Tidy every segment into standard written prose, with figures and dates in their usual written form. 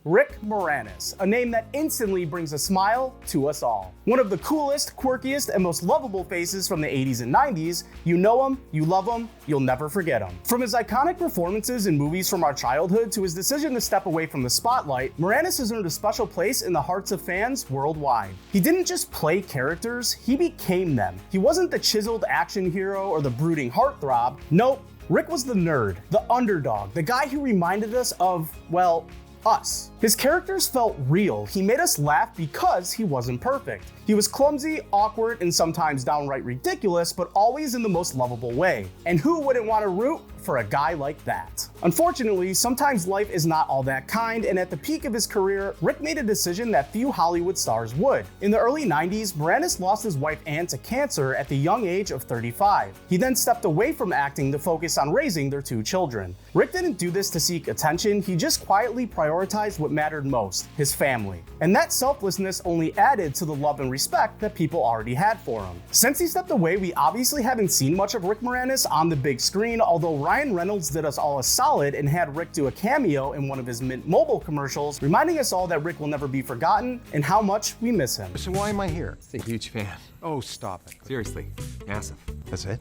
Rick Moranis, a name that instantly brings a smile to us all. One of the coolest, quirkiest, and most lovable faces from the 80s and 90s. You know him, you love him, you'll never forget him. From his iconic performances in movies from our childhood to his decision to step away from the spotlight, Moranis has earned a special place in the hearts of fans worldwide. He didn't just play characters, he became them. He wasn't the chiseled action hero or the brooding heartthrob. Nope, Rick was the nerd, the underdog, the guy who reminded us of, well, us. His characters felt real. He made us laugh because he wasn't perfect. He was clumsy, awkward, and sometimes downright ridiculous, but always in the most lovable way. And who wouldn't want to root for a guy like that? Unfortunately, sometimes life is not all that kind, and at the peak of his career, Rick made a decision that few Hollywood stars would. In the early 90s, Moranis lost his wife Anne to cancer at the young age of 35. He then stepped away from acting to focus on raising their 2 children. Rick didn't do this to seek attention, he just quietly prioritized what mattered most, his family. And that selflessness only added to the love and respect that people already had for him. Since he stepped away, we obviously haven't seen much of Rick Moranis on the big screen, although Ryan Reynolds did us all a solid and had Rick do a cameo in one of his Mint Mobile commercials, reminding us all that Rick will never be forgotten and how much we miss him. So why am I here? He's a huge fan. Oh, stop it. Seriously, massive. That's it?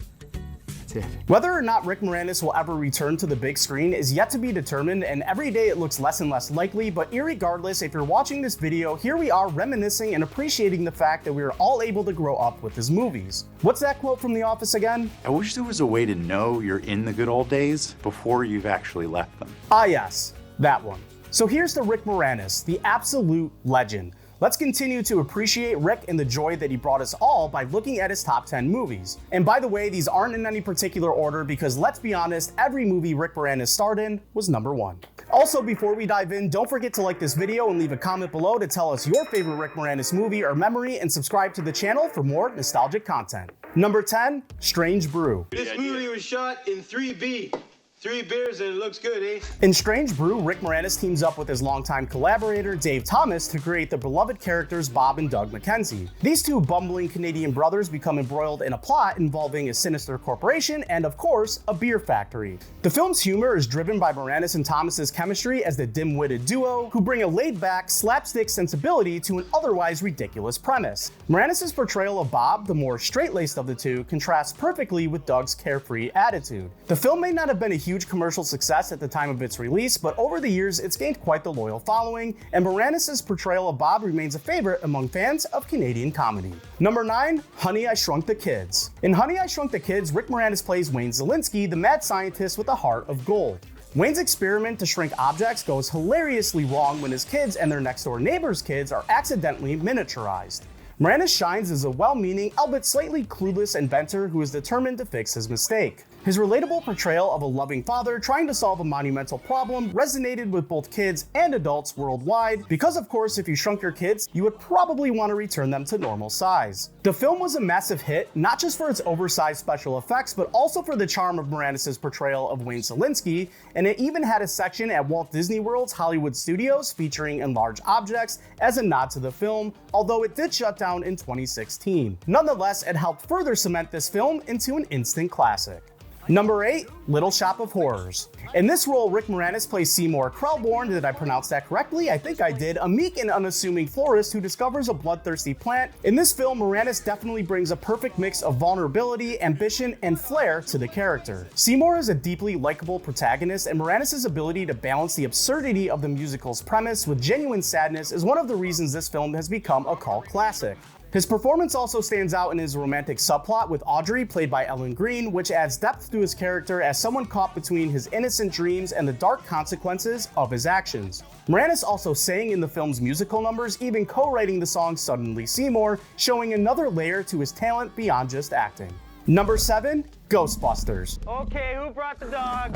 That's it. Whether or not Rick Moranis will ever return to the big screen is yet to be determined, and every day it looks less and less likely, but irregardless, if you're watching this video, here we are reminiscing and appreciating the fact that we were all able to grow up with his movies. What's that quote from The Office again? I wish there was a way to know you're in the good old days before you've actually left them. Ah yes, that one. So here's to Rick Moranis, the absolute legend. Let's continue to appreciate Rick and the joy that he brought us all by looking at his top 10 movies. And by the way, these aren't in any particular order because let's be honest, every movie Rick Moranis starred in was number 1. Also, before we dive in, don't forget to like this video and leave a comment below to tell us your favorite Rick Moranis movie or memory, and subscribe to the channel for more nostalgic content. Number 10, Strange Brew. This movie was shot in 3B. 3 beers and it looks good, eh? In Strange Brew, Rick Moranis teams up with his longtime collaborator, Dave Thomas, to create the beloved characters Bob and Doug McKenzie. These 2 bumbling Canadian brothers become embroiled in a plot involving a sinister corporation and, of course, a beer factory. The film's humor is driven by Moranis and Thomas's chemistry as the dim-witted duo, who bring a laid-back, slapstick sensibility to an otherwise ridiculous premise. Moranis' portrayal of Bob, the more straight-laced of the 2, contrasts perfectly with Doug's carefree attitude. The film may not have been a huge commercial success at the time of its release, but over the years it's gained quite the loyal following, and Moranis' portrayal of Bob remains a favorite among fans of Canadian comedy. Number 9, Honey, I Shrunk the Kids. In Honey, I Shrunk the Kids, Rick Moranis plays Wayne Szalinski, the mad scientist with a heart of gold. Wayne's experiment to shrink objects goes hilariously wrong when his kids and their next-door neighbor's kids are accidentally miniaturized. Moranis shines as a well-meaning, albeit slightly clueless inventor who is determined to fix his mistake. His relatable portrayal of a loving father trying to solve a monumental problem resonated with both kids and adults worldwide, because of course if you shrunk your kids, you would probably want to return them to normal size. The film was a massive hit, not just for its oversized special effects, but also for the charm of Moranis' portrayal of Wayne Szalinski, and it even had a section at Walt Disney World's Hollywood Studios featuring enlarged objects as a nod to the film, although it did shut down in 2016. Nonetheless, it helped further cement this film into an instant classic. Number 8, Little Shop of Horrors. In this role, Rick Moranis plays Seymour Krelborn. Did I pronounce that correctly? I think I did. A meek and unassuming florist who discovers a bloodthirsty plant. In this film, Moranis definitely brings a perfect mix of vulnerability, ambition, and flair to the character. Seymour is a deeply likable protagonist, and Moranis' ability to balance the absurdity of the musical's premise with genuine sadness is one of the reasons this film has become a cult classic. His performance also stands out in his romantic subplot with Audrey, played by Ellen Greene, which adds depth to his character as someone caught between his innocent dreams and the dark consequences of his actions. Moranis also sang in the film's musical numbers, even co-writing the song Suddenly Seymour, showing another layer to his talent beyond just acting. Number 7, Ghostbusters. Okay, who brought the dog?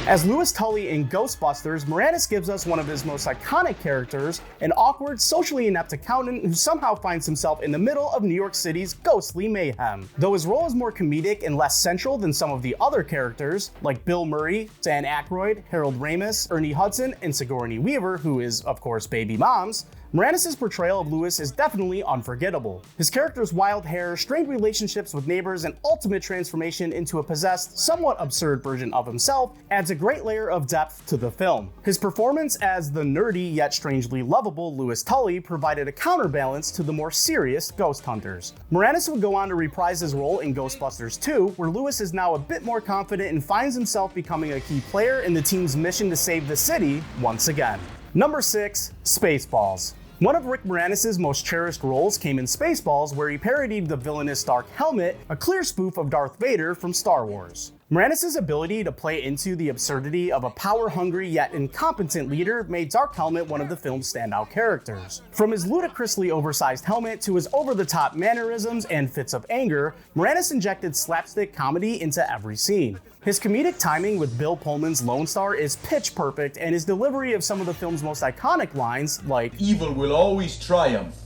As Louis Tully in Ghostbusters, Moranis gives us one of his most iconic characters, an awkward, socially inept accountant who somehow finds himself in the middle of New York City's ghostly mayhem. Though his role is more comedic and less central than some of the other characters, like Bill Murray, Dan Aykroyd, Harold Ramis, Ernie Hudson, and Sigourney Weaver, who is, of course, Baby Moms, Moranis' portrayal of Louis is definitely unforgettable. His character's wild hair, strained relationships with neighbors, and ultimate transformation transformation into a possessed, somewhat absurd version of himself adds a great layer of depth to the film. His performance as the nerdy yet strangely lovable Louis Tully provided a counterbalance to the more serious ghost hunters. Moranis would go on to reprise his role in Ghostbusters 2, where Louis is now a bit more confident and finds himself becoming a key player in the team's mission to save the city once again. Number 6, Spaceballs. One of Rick Moranis' most cherished roles came in Spaceballs, where he parodied the villainous Dark Helmet, a clear spoof of Darth Vader from Star Wars. Moranis' ability to play into the absurdity of a power-hungry yet incompetent leader made Dark Helmet one of the film's standout characters. From his ludicrously oversized helmet to his over-the-top mannerisms and fits of anger, Moranis injected slapstick comedy into every scene. His comedic timing with Bill Pullman's Lone Star is pitch perfect, and his delivery of some of the film's most iconic lines, like "Evil will always triumph,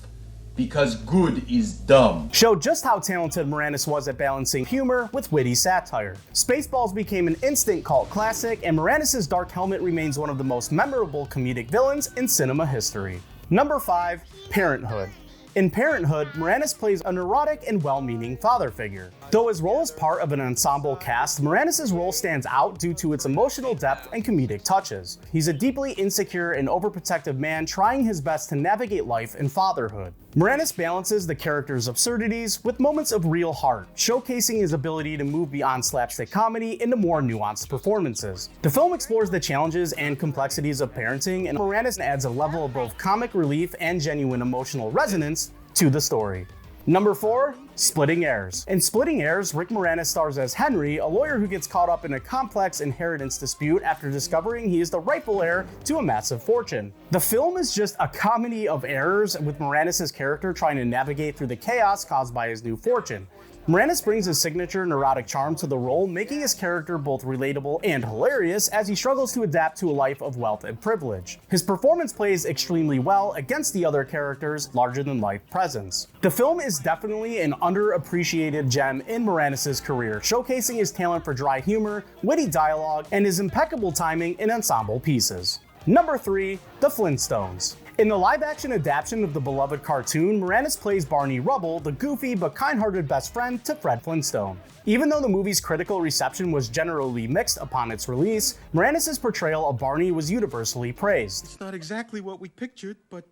because good is dumb," showed just how talented Moranis was at balancing humor with witty satire. Spaceballs became an instant cult classic, and Moranis' Dark Helmet remains one of the most memorable comedic villains in cinema history. Number 5, Parenthood. In Parenthood, Moranis plays a neurotic and well-meaning father figure. Though his role is part of an ensemble cast, Moranis' role stands out due to its emotional depth and comedic touches. He's a deeply insecure and overprotective man trying his best to navigate life and fatherhood. Moranis balances the character's absurdities with moments of real heart, showcasing his ability to move beyond slapstick comedy into more nuanced performances. The film explores the challenges and complexities of parenting, and Moranis adds a level of both comic relief and genuine emotional resonance to the story. Number 4, Splitting Heirs. In Splitting Heirs, Rick Moranis stars as Henry, a lawyer who gets caught up in a complex inheritance dispute after discovering he is the rightful heir to a massive fortune. The film is just a comedy of errors, with Moranis' character trying to navigate through the chaos caused by his new fortune. Moranis brings his signature neurotic charm to the role, making his character both relatable and hilarious as he struggles to adapt to a life of wealth and privilege. His performance plays extremely well against the other characters' larger-than-life presence. The film is definitely an underappreciated gem in Moranis' career, showcasing his talent for dry humor, witty dialogue, and his impeccable timing in ensemble pieces. Number 3, The Flintstones. In the live-action adaptation of the beloved cartoon, Moranis plays Barney Rubble, the goofy but kind-hearted best friend to Fred Flintstone. Even though the movie's critical reception was generally mixed upon its release, Moranis' portrayal of Barney was universally praised. It's not exactly what we pictured, but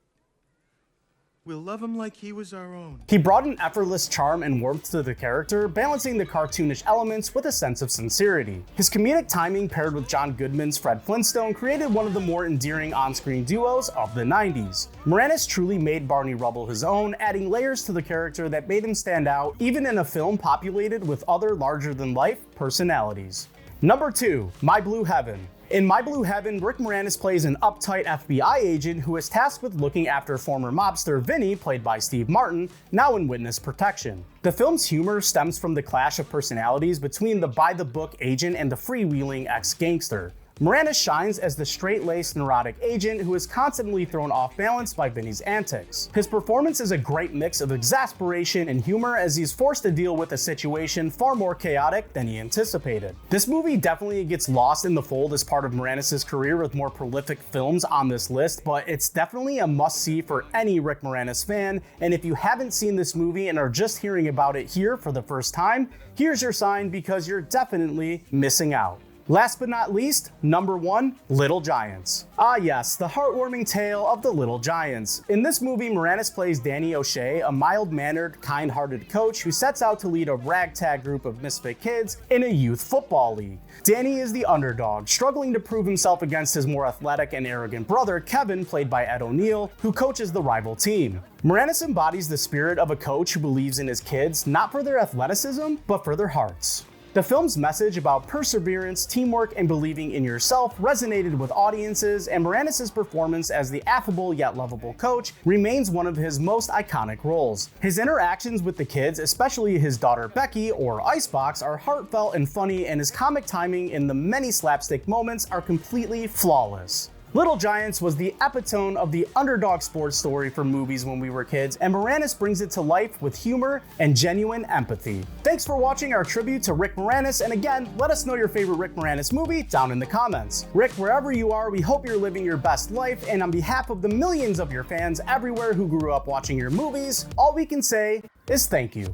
we'll love him like he was our own. He brought an effortless charm and warmth to the character, balancing the cartoonish elements with a sense of sincerity. His comedic timing paired with John Goodman's Fred Flintstone created one of the more endearing on-screen duos of the 90s. Moranis truly made Barney Rubble his own, adding layers to the character that made him stand out even in a film populated with other larger-than-life personalities. Number 2, My Blue Heaven. In My Blue Heaven, Rick Moranis plays an uptight FBI agent who is tasked with looking after former mobster Vinny, played by Steve Martin, now in witness protection. The film's humor stems from the clash of personalities between the by-the-book agent and the freewheeling ex-gangster. Moranis shines as the straight-laced neurotic agent who is constantly thrown off balance by Vinny's antics. His performance is a great mix of exasperation and humor as he's forced to deal with a situation far more chaotic than he anticipated. This movie definitely gets lost in the fold as part of Moranis' career with more prolific films on this list, but it's definitely a must-see for any Rick Moranis fan, and if you haven't seen this movie and are just hearing about it here for the first time, here's your sign because you're definitely missing out. Last but not least, number 1, Little Giants. Ah yes, the heartwarming tale of the Little Giants. In this movie, Moranis plays Danny O'Shea, a mild-mannered, kind-hearted coach who sets out to lead a ragtag group of misfit kids in a youth football league. Danny is the underdog, struggling to prove himself against his more athletic and arrogant brother, Kevin, played by Ed O'Neill, who coaches the rival team. Moranis embodies the spirit of a coach who believes in his kids, not for their athleticism, but for their hearts. The film's message about perseverance, teamwork, and believing in yourself resonated with audiences, and Moranis' performance as the affable yet lovable coach remains one of his most iconic roles. His interactions with the kids, especially his daughter Becky, or Icebox, are heartfelt and funny, and his comic timing in the many slapstick moments are completely flawless. Little Giants was the epitome of the underdog sports story for movies when we were kids, and Moranis brings it to life with humor and genuine empathy. Thanks for watching our tribute to Rick Moranis, and again, let us know your favorite Rick Moranis movie down in the comments. Rick, wherever you are, we hope you're living your best life, and on behalf of the millions of your fans everywhere who grew up watching your movies, all we can say is thank you.